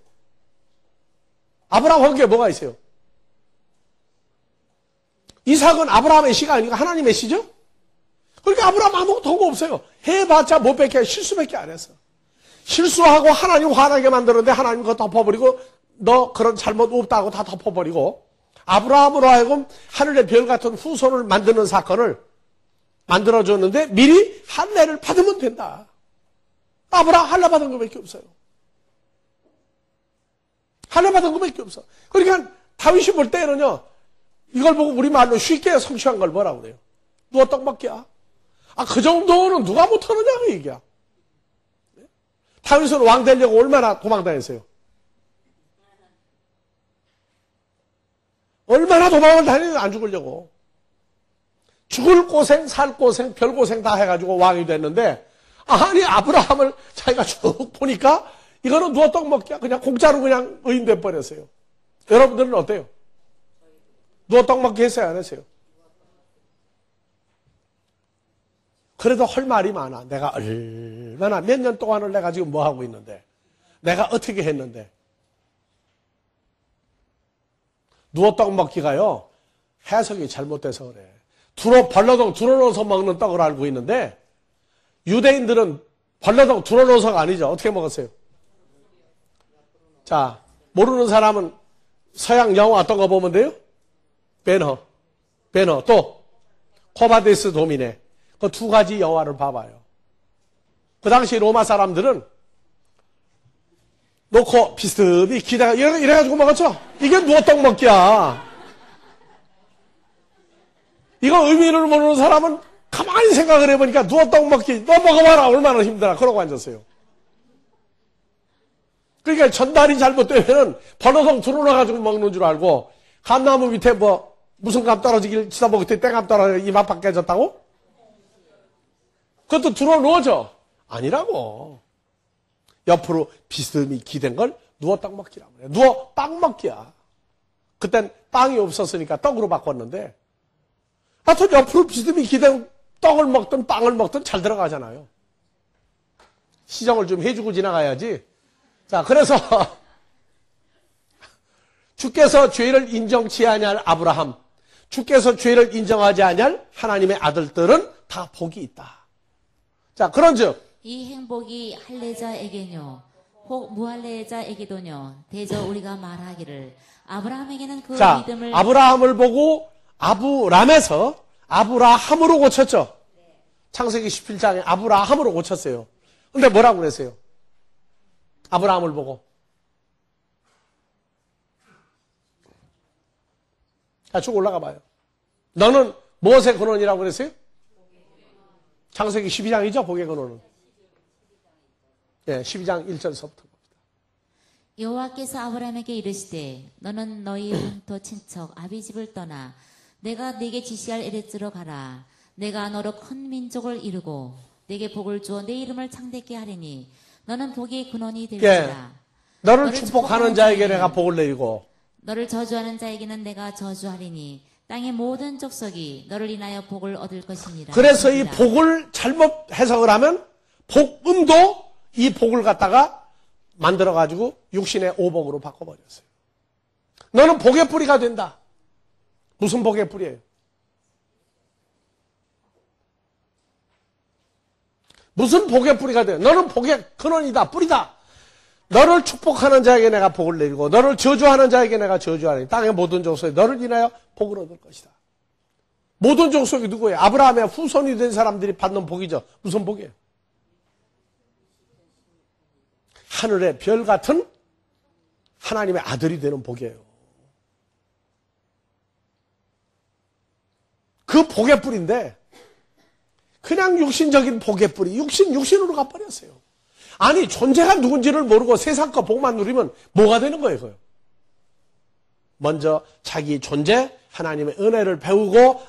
아브라함 한 게 뭐가 있어요? 이삭은 아브라함의 씨가 아니고 하나님의 씨죠? 그러니까 아브라함 아무것도 한 거 없어요. 해봤자 못 뺏겨 실수밖에 안 했어. 실수하고 하나님 화나게 만들었는데 하나님 그거 덮어버리고 너 그런 잘못 없다고 다 덮어버리고 아브라함으로 하여금 하늘의 별 같은 후손을 만드는 사건을 만들어줬는데 미리 할례를 받으면 된다. 아브라함 할례 받은 것밖에 없어요. 할례 받은 것밖에 없어. 그러니까 다윗이 볼 때는요. 이걸 보고 우리말로 쉽게 성취한 걸 뭐라고 그래요? 누가 떡 먹기야? 그 정도는 누가 못하느냐 그 얘기야. 다윗은 왕 되려고 얼마나 도망다녔어요? 얼마나 도망을 다니는지 안 죽으려고. 죽을 고생, 살 고생, 별 고생 다 해가지고 왕이 됐는데 아니 아브라함을 자기가 쭉 보니까 이거는 누가 떡 먹기야? 그냥 공짜로 그냥 의인돼 버렸어요. 여러분들은 어때요? 누가 떡 먹기 했어요? 안 했어요? 그래도 할 말이 많아. 내가 얼마나 몇 년 동안을 내가 지금 뭐 하고 있는데 내가 어떻게 했는데 누워 떡 먹기가요 해석이 잘못돼서 그래. 벌러덩 둘러넣어서 먹는 떡을 알고 있는데 유대인들은 벌러덩 둘러넣어서가 아니죠. 어떻게 먹었어요? 자, 모르는 사람은 서양 영화 어떤 거 보면 돼요? 배너 또 코바데스 도미네 그 두 가지 영화를 봐봐요. 그 당시 로마 사람들은 놓고 비스듬히 기다가 이래가지고 먹었죠? 이게 누워 떡 먹기야. 이거 의미를 모르는 사람은 가만히 생각을 해보니까 누워 떡 먹기 너 먹어봐라 얼마나 힘들어 그러고 앉았어요. 그러니까 전달이 잘못되면은 번호성 들어놔가지고 먹는 줄 알고 감나무 밑에 뭐 무슨 감 떨어지길 치다 먹을 때 땡감 떨어져 이맛 바뀌어졌다고? 그것도 들어놓아져. 아니라고. 옆으로 비스듬히 기댄 걸 누워 떡 먹기라고 그래. 누워 빵 먹기야. 그땐 빵이 없었으니까 떡으로 바꿨는데 하여튼 옆으로 비스듬히 기댄 떡을 먹든 빵을 먹든 잘 들어가잖아요. 시정을 좀 해주고 지나가야지. 자, 그래서 주께서 죄를 인정치 아니할 아브라함, 주께서 죄를 인정하지 아니할 하나님의 아들들은 다 복이 있다. 자, 그런즉 이 행복이 할례자에게뇨 혹 무할례자에게도뇨 대저 우리가 말하기를 아브라함에게는 그 믿음을 아브라함을 보고 아브람에서 아브라함으로 고쳤죠. 창세기 17장에 아브라함으로 고쳤어요. 근데 뭐라고 그랬어요? 아브라함을 보고 자, 쭉 올라가 봐요. 너는 무엇의 근원이라고 그랬어요? 창세기 12장이죠, 복의 근원은. 예, 12장 1절서부터 봅니다. 여호와께서 아브라함에게 이르시되 너는 너희 본토 친척 아비집을 떠나 내가 네게 지시할 에레츠로 가라. 내가 너로 큰 민족을 이루고 네게 복을 주어 내 이름을 창대케 하리니 너는 복의 근원이 될지라. 예, 너를 축복하는 자에게 내가 복을 내리고 너를 저주하는 자에게는 내가 저주하리니 땅의 모든 족속이 너를 인하여 복을 얻을 것이니라. 그래서 이 복을 잘못 해석을 하면 복음도 이 복을 갖다가 만들어가지고 육신의 오복으로 바꿔버렸어요. 너는 복의 뿌리가 된다. 무슨 복의 뿌리예요? 무슨 복의 뿌리가 돼요? 너는 복의 근원이다. 뿌리다. 너를 축복하는 자에게 내가 복을 내리고 너를 저주하는 자에게 내가 저주하리니 땅의 모든 족속이 너를 인하여 복을 얻을 것이다. 모든 족속이 누구예요? 아브라함의 후손이 된 사람들이 받는 복이죠. 무슨 복이에요? 하늘의 별 같은 하나님의 아들이 되는 복이에요. 그 복의 뿌리인데 그냥 육신적인 복의 뿌리, 육신으로 가버렸어요. 아니, 존재가 누군지를 모르고 세상 거 복만 누리면 뭐가 되는 거예요, 그거요? 먼저 자기 존재, 하나님의 은혜를 배우고,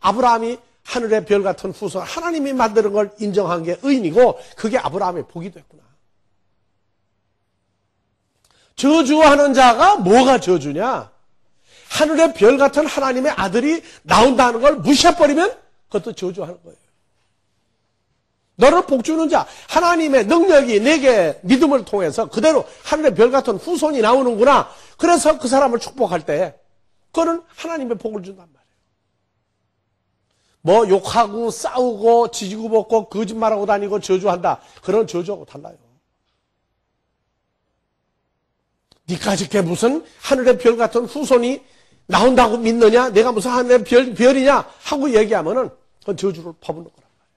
아브라함이 하늘의 별 같은 후손, 하나님이 만드는 걸 인정한 게 의인이고 그게 아브라함의 복이 됐구나. 저주하는 자가 뭐가 저주냐? 하늘의 별 같은 하나님의 아들이 나온다는 걸 무시해버리면 그것도 저주하는 거예요. 너를 복주는 자, 하나님의 능력이 내게 믿음을 통해서 그대로 하늘의 별 같은 후손이 나오는구나. 그래서 그 사람을 축복할 때 그거는 하나님의 복을 준단 말이에요. 뭐 욕하고 싸우고 지지고 볶고 거짓말하고 다니고 저주한다. 그런 저주하고 달라요. 니까짓 게 무슨 하늘의 별 같은 후손이 나온다고 믿느냐? 내가 무슨 하늘의 별이냐? 하고 얘기하면은 그건 저주를 퍼붓는 거란 말이에요.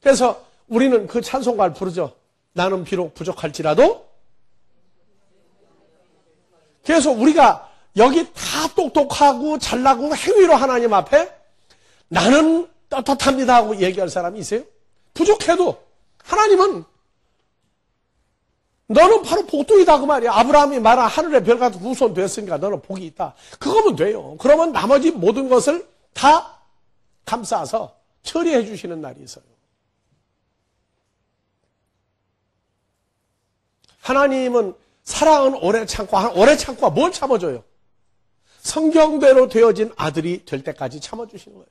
그래서 우리는 그 찬송가를 부르죠. 나는 비록 부족할지라도. 그래서 우리가 여기 다 똑똑하고 잘나고 행위로 하나님 앞에 나는 떳떳합니다 하고 얘기할 사람이 있어요? 부족해도 하나님은 너는 바로 복둥이다 그 말이야. 아브라함이 말한 하늘의 별 같은 후손 됐으니까 너는 복이 있다. 그거면 돼요. 그러면 나머지 모든 것을 다 감싸서 처리해 주시는 날이 있어요. 하나님은 사랑은 오래 참고, 오래 참고 뭘 참아줘요? 성경대로 되어진 아들이 될 때까지 참아주시는 거예요.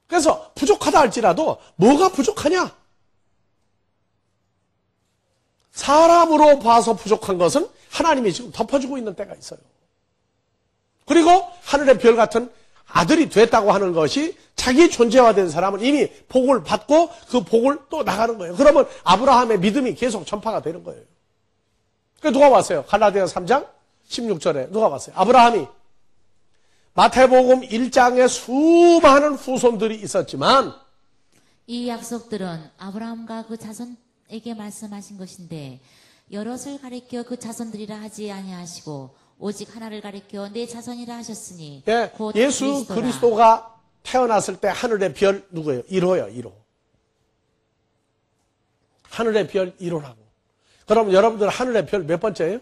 그래서 부족하다 할지라도 뭐가 부족하냐? 사람으로 봐서 부족한 것은 하나님이 지금 덮어주고 있는 때가 있어요. 그리고 하늘의 별 같은 아들이 됐다고 하는 것이 자기 존재화된 사람은 이미 복을 받고 그 복을 또 나가는 거예요. 그러면 아브라함의 믿음이 계속 전파가 되는 거예요. 그 누가 왔어요? 갈라디아 3장 16절에 누가 왔어요? 아브라함이 마태복음 1장에 수많은 후손들이 있었지만 이 약속들은 아브라함과 그 자손에게 말씀하신 것인데 여럿을 가리켜 그 자손들이라 하지 아니하시고 오직 하나를 가리켜 내 자손이라 하셨으니 예, 곧 예수 그리스도가 태어났을 때 하늘의 별 누구예요? 1호예요. 1호. 하늘의 별 1호라고. 그럼 여러분들 하늘의 별 몇 번째예요?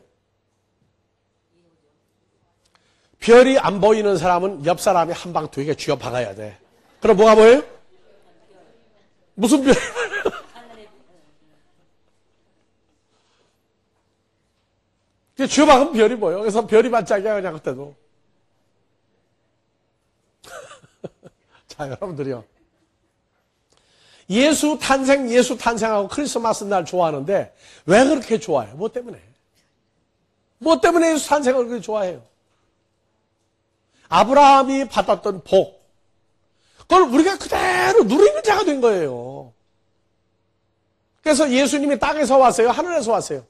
별이 안 보이는 사람은 옆 사람이 한 방 되게 쥐어 박아야 돼. 그럼 뭐가 보여요? 무슨 별? 쥐어 박으면 별이 보여. 그래서 별이 반짝이야 그냥 그때도. 자, 여러분들이요. 예수 탄생하고 크리스마스 날 좋아하는데 왜 그렇게 좋아해요? 뭐 때문에? 뭐 때문에 예수 탄생을 그렇게 좋아해요? 아브라함이 받았던 복, 그걸 우리가 그대로 누리는 자가 된 거예요. 그래서 예수님이 땅에서 왔어요? 하늘에서 왔어요?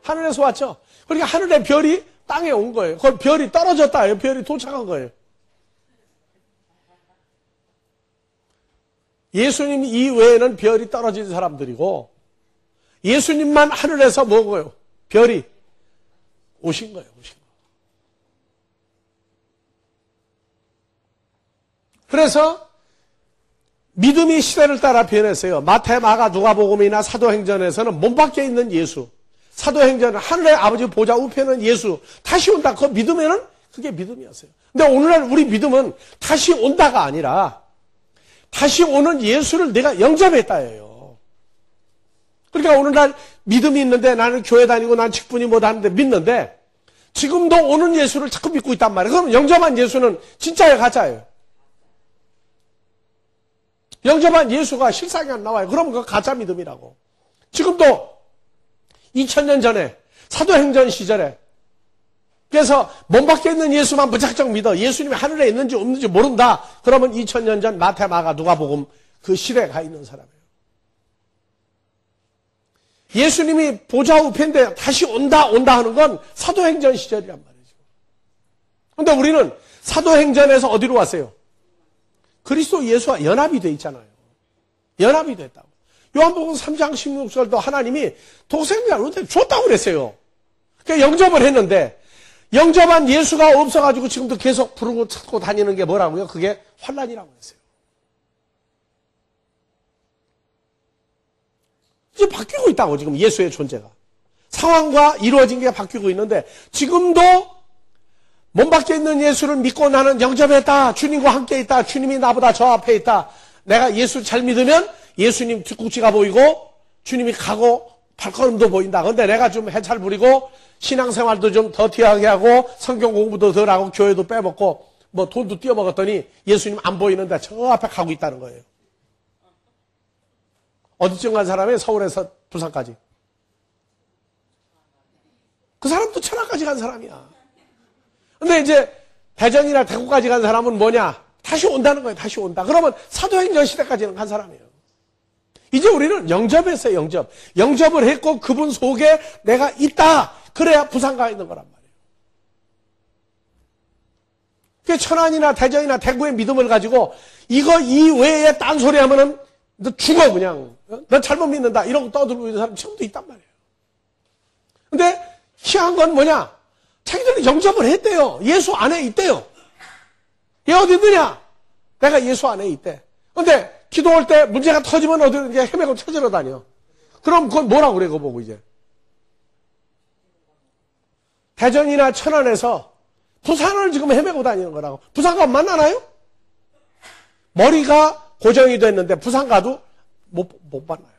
하늘에서 왔죠? 그러니까 하늘의 별이 땅에 온 거예요. 그걸 별이 떨어졌다. 별이 도착한 거예요. 예수님 이외에는 별이 떨어진 사람들이고 예수님만 하늘에서 뭐고요? 별이 오신 거예요. 오신 거. 그래서 믿음이 시대를 따라 변했어요. 마태, 마가, 누가복음이나 사도행전에서는 몸 밖에 있는 예수, 사도행전은 하늘의 아버지 보좌 우편은 예수, 다시 온다. 그 믿음에는 그게 믿음이었어요. 근데 오늘날 우리 믿음은 다시 온다가 아니라 다시 오는 예수를 내가 영접했다예요. 그러니까 오늘날 믿음이 있는데 나는 교회 다니고 난 직분이 못하는데 믿는데 지금도 오는 예수를 자꾸 믿고 있단 말이에요. 그럼 영접한 예수는 진짜예요, 가짜예요? 영접한 예수가 실상이 안 나와요. 그러면 그거 가짜 믿음이라고. 지금도 2000년 전에 사도행전 시절에 그래서 몸 밖에 있는 예수만 무작정 믿어. 예수님이 하늘에 있는지 없는지 모른다. 그러면 2000년 전 마태, 마가, 누가복음 그 시대에 가 있는 사람이에요. 예수님이 보좌 우편인데 다시 온다 하는 건 사도행전 시절이란 말이죠. 그런데 우리는 사도행전에서 어디로 왔어요? 그리스도 예수와 연합이 돼 있잖아요. 연합이 됐다고. 요한복음 3장 16절도 하나님이 독생자를 줬다고 그랬어요. 그러니까 영접을 했는데 영접한 예수가 없어가지고 지금도 계속 부르고 찾고 다니는 게 뭐라고요? 그게 환난이라고 했어요. 이제 바뀌고 있다고 지금 예수의 존재가. 상황과 이루어진 게 바뀌고 있는데 지금도 몸 밖에 있는 예수를 믿고 나는 영접했다. 주님과 함께 있다. 주님이 나보다 저 앞에 있다. 내가 예수 잘 믿으면 예수님 뒤꿈치가 보이고 주님이 가고 발걸음도 보인다. 근데 내가 좀 해찰 부리고 신앙생활도 좀 더티하게 하고 성경 공부도 덜 하고 교회도 빼먹고 뭐 돈도 띄어먹었더니 예수님 안 보이는데 저 앞에 가고 있다는 거예요. 어디쯤 간 사람이 서울에서 부산까지. 그 사람도 천안까지 간 사람이야. 근데 이제 대전이나 대구까지 간 사람은 뭐냐? 다시 온다는 거예요. 다시 온다. 그러면 사도행전 시대까지는 간 사람이에요. 이제 우리는 영접했어요. 영접. 영접을 했고 그분 속에 내가 있다. 그래야 부산 가 있는 거란 말이에요. 그 천안이나 대전이나 대구의 믿음을 가지고 이거 이외에 딴소리 하면은 너 죽어 그냥. 너 잘못 믿는다. 이러고 떠들고 있는 사람 지금도 있단 말이에요. 근데 희한한 건 뭐냐? 자기들은 영접을 했대요. 예수 안에 있대요. 얘 어디 있느냐? 내가 예수 안에 있대. 근데 기도할 때 문제가 터지면 어디로 이제 헤매고 찾으러 다녀. 그럼 그건 뭐라고 그래, 그거 보고 이제. 대전이나 천안에서 부산을 지금 헤매고 다니는 거라고. 부산 가면 만나나요? 머리가 고정이 됐는데 부산 가도 못 만나요.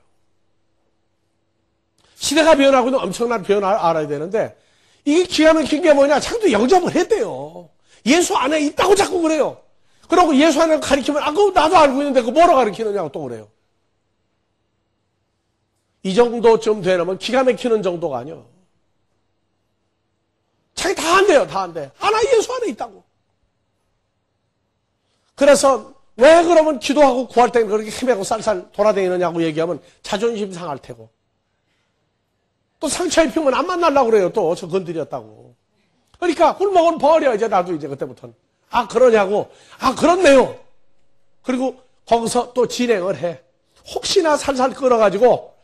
시대가 변하고는 엄청난 변화를 알아야 되는데 이게 기가 막힌 게 뭐냐? 자기도 영접을 했대요. 예수 안에 있다고 자꾸 그래요. 그러고 예수 안에 가리키면 그거 나도 알고 있는데 그거 뭐로 가리키느냐고 또 그래요. 이 정도쯤 되려면 기가 막히는 정도가 아니요. 자기 다 한대요. 다 한대. 나 예수 안에 있다고. 그래서 왜 그러면 기도하고 구할 때는 그렇게 헤매고 쌀쌀 돌아다니느냐고 얘기하면 자존심 상할 테고. 또 상처 입히면 안 만나려고 그래요. 또 저 건드렸다고. 그러니까 꿀먹은 버려. 이제 나도 이제 그때부터는. 그러냐고. 그렇네요. 그리고 거기서 또 진행을 해. 혹시나 살살 끌어가지고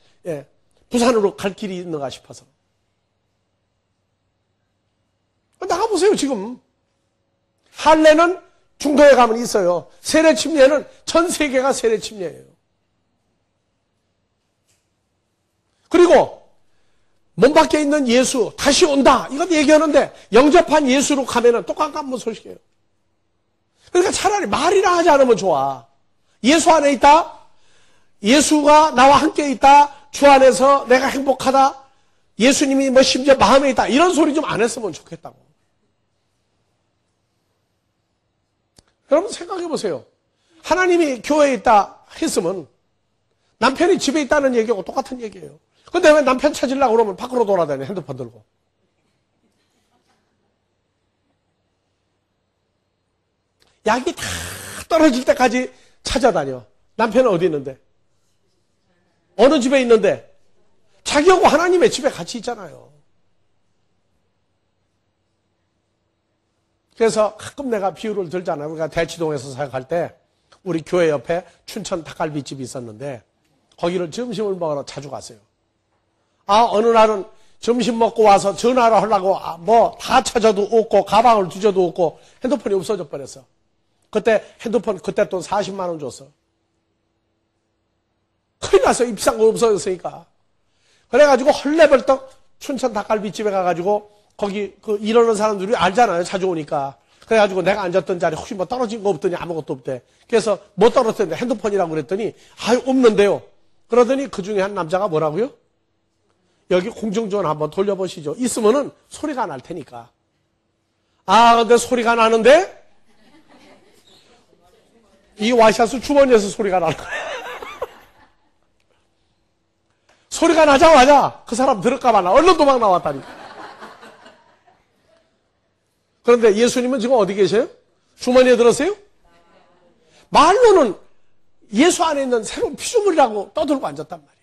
부산으로 갈 길이 있는가 싶어서. 나가보세요 지금. 할례는 중도에 가면 있어요. 세례 침례는 전 세계가 세례 침례예요. 그리고 몸 밖에 있는 예수 다시 온다 이건 얘기하는데 영접한 예수로 가면은 또 깜깜한 소식이에요. 그러니까 차라리 말이나 하지 않으면 좋아. 예수 안에 있다. 예수가 나와 함께 있다. 주 안에서 내가 행복하다. 예수님이 뭐 심지어 마음에 있다. 이런 소리 좀 안 했으면 좋겠다고. 여러분 생각해 보세요. 하나님이 교회에 있다 했으면 남편이 집에 있다는 얘기하고 똑같은 얘기예요. 근데 왜 남편 찾으려고 그러면 밖으로 돌아다녀 핸드폰 들고. 약이 다 떨어질 때까지 찾아다녀. 남편은 어디 있는데? 어느 집에 있는데? 자기하고 하나님의 집에 같이 있잖아요. 그래서 가끔 내가 비유를 들잖아요. 우리가 대치동에서 사역할 때 우리 교회 옆에 춘천 닭갈비집이 있었는데 거기를 점심을 먹으러 자주 갔어요. 어느 날은 점심 먹고 와서 전화를 하려고 뭐 다 찾아도 없고 가방을 뒤져도 없고 핸드폰이 없어져 버렸어. 그때 핸드폰 그때 돈 40만 원 줬어. 큰일 났어. 이 비싼 거 없어졌으니까. 그래가지고 헐레벌떡 춘천 닭갈비집에 가가지고 거기 이러는 사람들이 알잖아요. 자주 오니까. 그래가지고 내가 앉았던 자리 혹시 뭐 떨어진 거 없더니 아무것도 없대. 그래서 뭐 떨어졌는데 핸드폰이라고 그랬더니 없는데요. 그러더니 그 중에 한 남자가 뭐라고요? 여기 공중전화 한번 돌려보시죠. 있으면은 소리가 날 테니까. 근데 소리가 나는데 이 와이셔츠 주머니에서 소리가 나는 거야. 소리가 나자마자 그 사람 들을까봐 나 얼른 도망 나왔다니. 그런데 예수님은 지금 어디 계세요? 주머니에 들었어요? 말로는 예수 안에 있는 새로운 피조물이라고 떠들고 앉았단 말이야.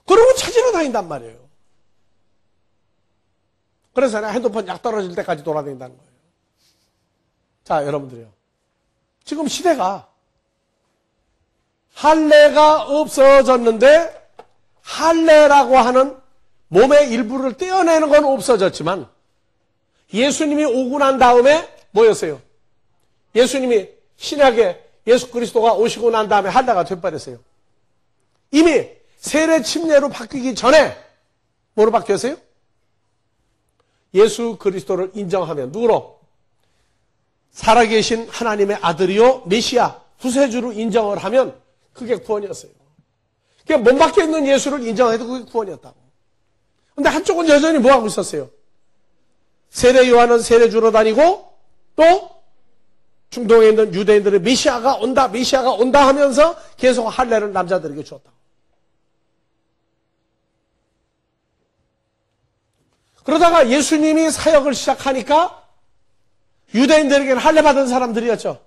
그러고 찾으러 다닌단 말이에요. 그래서 내가 핸드폰 약 떨어질 때까지 돌아다닌다는 거예요. 자, 여러분들이요. 지금 시대가 할례가 없어졌는데 할례라고 하는 몸의 일부를 떼어내는 건 없어졌지만 예수님이 오고 난 다음에 뭐였어요? 예수님이 신약에 예수 그리스도가 오시고 난 다음에 할례가 돼버렸어요. 이미 세례 침례로 바뀌기 전에 뭐로 바뀌었어요? 예수 그리스도를 인정하면 누구로? 살아계신 하나님의 아들이요 메시아 구세주로 인정을 하면 그게 구원이었어요. 그러니까 몸 밖에 있는 예수를 인정해도 그게 구원이었다고. 근데 한쪽은 여전히 뭐하고 있었어요? 세례 요한은 세례주로 다니고 또 중동에 있는 유대인들의 메시아가 온다 하면서 계속 할례를 남자들에게 주었다. 그러다가 예수님이 사역을 시작하니까 유대인들에게는 할례 받은 사람들이었죠.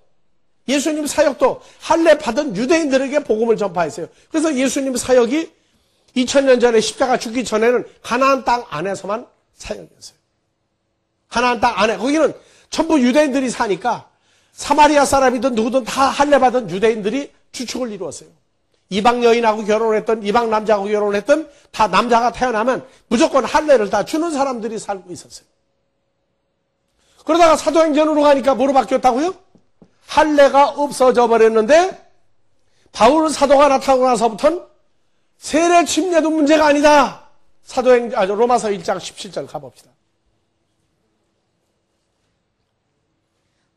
예수님 사역도 할례 받은 유대인들에게 복음을 전파했어요. 그래서 예수님 사역이 2000년 전에 십자가 죽기 전에는 가나안 땅 안에서만 사역이었어요. 가나안 땅 안에 거기는 전부 유대인들이 사니까 사마리아 사람이든 누구든 다 할례 받은 유대인들이 주축을 이루었어요. 이방 여인하고 결혼했던 이방 남자하고 결혼했던 다 남자가 태어나면 무조건 할례를 다 주는 사람들이 살고 있었어요. 그러다가 사도행전으로 가니까 뭐로 바뀌었다고요? 할례가 없어져 버렸는데 바울 사도가 나타나고 나서부터는 세례 침례도 문제가 아니다. 로마서 1장 17절 가봅시다.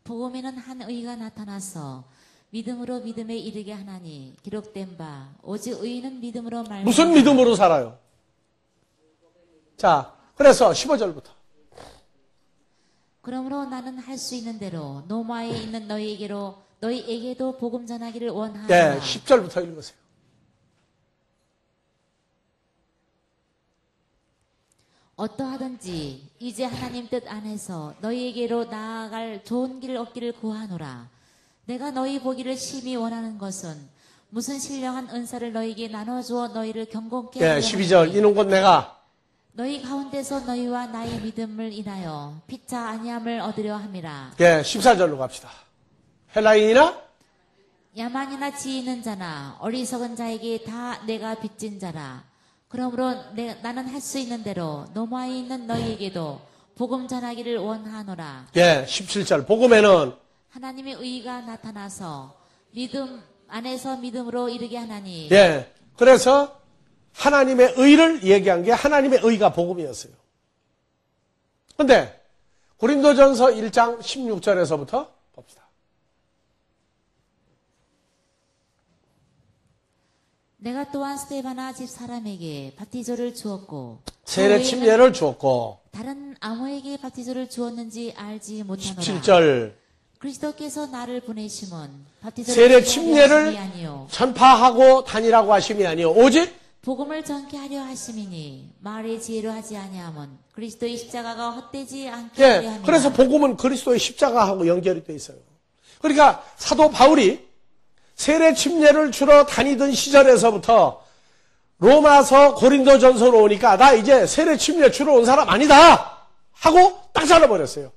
복음에는 한 의가 나타나서 믿음으로 믿음에 이르게 하나니 기록된 바 오직 의인은 믿음으로 말미암아. 무슨 믿음으로 살아요? 자, 그래서 15절부터. 그러므로 나는 할 수 있는 대로 노마에 있는 너희에게도 복음 전하기를 원하노라. 네, 10절부터 읽으세요. 어떠하든지 이제 하나님 뜻 안에서 너희에게로 나아갈 좋은 길을 얻기를 구하노라. 내가 너희 보기를 심히 원하는 것은 무슨 신령한 은사를 너희에게 나눠주어 너희를 경건케 하려 12절 이는 곧 내가 너희 가운데서 너희와 나의 믿음을 인하여 피차 아니함을 얻으려 함이라. 14절로 갑시다. 헬라인이나 야만이나 지혜 있는 자나 어리석은 자에게 다 내가 빚진 자라. 그러므로 나는 할 수 있는 대로 노마에 있는 너희에게도 복음 전하기를 원하노라. 17절 복음에는 하나님의 의가 나타나서 믿음 안에서 믿음으로 이르게 하나니. 그래서 하나님의 의를 얘기한 게 하나님의 의가 복음이었어요. 그런데 고린도전서 1장 16절에서부터 봅시다. 내가 또한 스데바나 집 사람에게 바티조를 주었고 세례 침례를 주었고 다른 아무에게 바티조를 주었는지 알지 못하노라. 17절 그리스도께서 나를 보내심은 바티조를 세례 전케 하려 침례를 하심이 전파하고 다니라고 하심이 아니요 오직 복음을 전케 하려 하심이니 말의 지혜로 하지 아니함은 그리스도의 십자가가 헛되지 않게 하려 함이라. 그래서 복음은 그리스도의 십자가하고 연결이 돼 있어요. 그러니까 사도 바울이 세례 침례를 주러 다니던 시절에서부터 로마서 고린도전서로 오니까 나 이제 세례 침례 주러 온 사람 아니다 하고 딱 잘라버렸어요.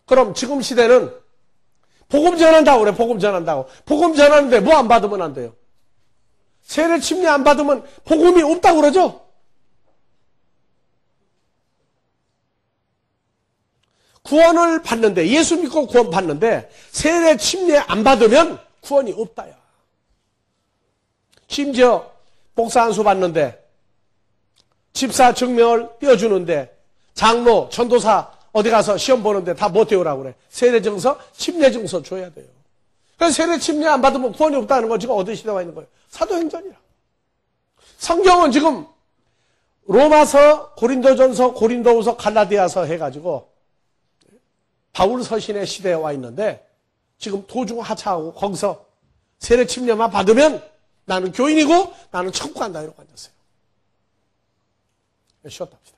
그럼 지금 시대는 복음 전한다고 그래. 복음 전한다고. 복음 전하는데 뭐 안 받으면 안 돼요. 세례 침례 안 받으면 복음이 없다고 그러죠. 구원을 받는데 예수 믿고 구원 받는데 세례 침례 안 받으면 구원이 없다야. 심지어 목사 안수 받는데 집사 증명을 띄워주는데 장로 전도사 어디 가서 시험 보는데 다 못 띄우라고 그래. 세례증서 침례증서 줘야 돼요. 그래서 세례 침례 안 받으면 구원이 없다는 건 지금 어디 시대가 있는 거예요? 사도행전이라. 성경은 지금 로마서 고린도전서 고린도후서 갈라디아서 해가지고 바울 서신의 시대에 와 있는데 지금 도중 하차하고 거기서 세례 침례만 받으면 나는 교인이고 나는 천국 간다 이러고 앉았어요. 쉬었다 합시다.